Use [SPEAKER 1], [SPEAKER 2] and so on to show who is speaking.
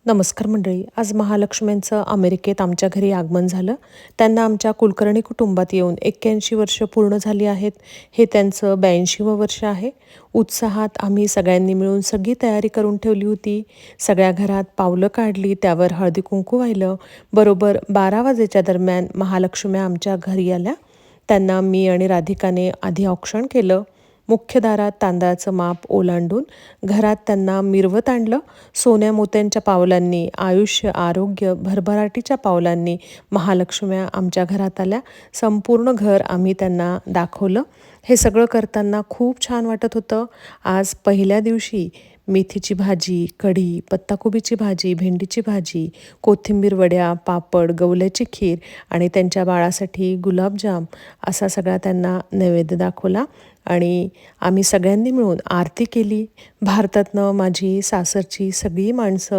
[SPEAKER 1] नमस्कार मंडळी. आज महालक्ष्म्यांचं अमेरिकेत आमच्या घरी आगमन झालं. त्यांना आमच्या कुलकर्णी कुटुंबात येऊन 81 वर्ष पूर्ण झाली आहेत. हे त्यांचं 82वं वर्ष आहे. उत्साहात आम्ही सगळ्यांनी मिळून सगळी तयारी करून ठेवली होती. सगळ्या घरात पावलं काढली, त्यावर हळदी कुंकू वाहिलं. बरोबर 12 वाजेच्या दरम्यान महालक्ष्म्या आमच्या घरी आल्या. त्यांना मी आणि राधिकाने आधी औक्षण केलं. मुख्य दारात तांदळाचं माप ओलांडून घरात त्यांना मिरवत आणलं. सोन्या मोत्यांच्या पावलांनी, आयुष्य आरोग्य भरभराटीच्या पावलांनी महालक्ष्म्या आमच्या घरात आल्या. संपूर्ण घर आम्ही त्यांना दाखवलं. हे सगळं करताना खूप छान वाटत होतं. आज पहिल्या दिवशी मेथीची भाजी, कढी, पत्ताकोबीची भाजी, भेंडीची भाजी, कोथिंबीर वड्या, पापड, गवल्याची खीर आणि त्यांच्या बाळासाठी गुलाबजाम असा सगळा त्यांना नैवेद्य दाखवला आणि आम्ही सगळ्यांनी मिळून आरती केली. भारतातनं माझी सासरची सगळी माणसं